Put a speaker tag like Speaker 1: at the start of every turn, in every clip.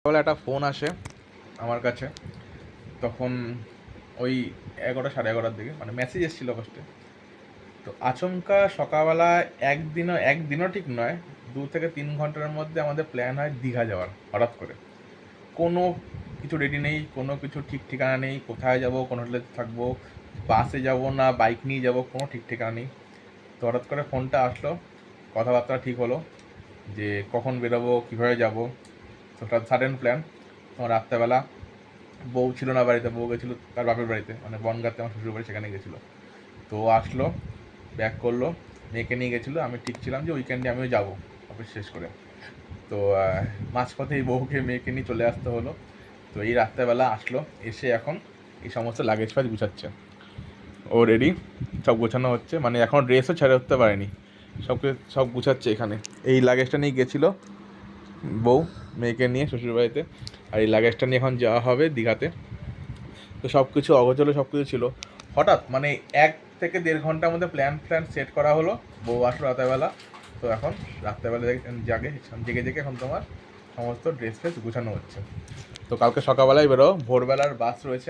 Speaker 1: সকালবেলা একটা ফোন আসে আমার কাছে। তখন ওই 11টা 11:30 দিকে মানে মেসেজ এসেছিলো ফার্স্টে। তো আচমকা সকালবেলা একদিনও ঠিক নয়, 2 থেকে 3 ঘন্টার মধ্যে আমাদের প্ল্যান হয় দীঘা যাওয়ার। হঠাৎ করে কোনো কিছু রেডি নেই, কোনো কিছু ঠিক ঠিকানা নেই, কোথায় যাব, কোন হোটেলে থাকবো, বাসে যাব না বাইক নিয়ে যাব, কোনো ঠিক ঠিকানা নেই। তো হঠাৎ করে ফোনটা আসলো, কথাবার্তা ঠিক হলো যে কখন বেরোবো, কীভাবে যাব। তো সাডেন প্ল্যান। তোমার রাত্রেবেলা বউ ছিল না বাড়িতে, বউ গেছিলো তার বাপের বাড়িতে, মানে বনগাঁতে আমার শ্বশুর বাড়ি, সেখানে গেছিলো। তো ও আসলো, ব্যাক করলো, মেয়েকে নিয়ে গেছিলো। আমি ঠিক ছিলাম যে উইকেন্ডে আমিও যাবো অফিস শেষ করে। তো মাঝপথে এই বউকে মেয়েকে নিয়ে চলে আসতে হলো। তো এই রাত্রেবেলা আসলো, এসে এখন এই সমস্ত লাগেজ ফাজ গুছাচ্ছে। ও রেডি, সব গোছানো হচ্ছে, মানে এখন ড্রেসও ছেড়ে উঠতে পারেনি, সব গুছাচ্ছে এখানে। এই লাগেজটা নিয়ে গেছিলো বউ মেয়েকে নিয়ে শ্বশুরবাড়িতে, আর এই লাগেজটা নিয়ে এখন যাওয়া হবে দীঘাতে। তো সব কিছু অগোছালো সব কিছু ছিল। হঠাৎ মানে 1 থেকে 1.5 ঘন্টার মধ্যে প্ল্যান সেট করা হলো। বউ আসলো রাতেরবেলা। তো এখন রাত্রেবেলা জেগে জেগে এখন তোমার সমস্ত ড্রেস ফ্রেস গুছানো হচ্ছে। তো কালকে সকালবেলায় বেরো, ভোরবেলার বাস রয়েছে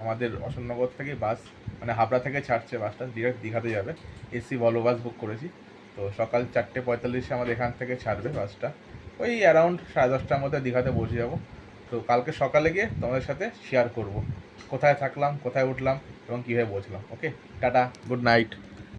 Speaker 1: আমাদের অশোকনগর থেকে বাস, মানে হাবড়া থেকে ছাড়ছে বাসটা, ডিরেক্ট দীঘাতে যাবে। এসি ভলভো বাস বুক করেছি। তো সকাল 4:45 আমাদের এখান থেকে ছাড়বে বাসটা। ওই অ্যারাউন্ড 10:30টার মধ্যে দীঘাতে পৌঁছে যাবো। তো কালকে সকালে গিয়ে তোমাদের সাথে শেয়ার করব কোথায় থাকলাম, কোথায় উঠলাম এবং কীভাবে পৌঁছলাম। ওকে, টাটা, গুড নাইট।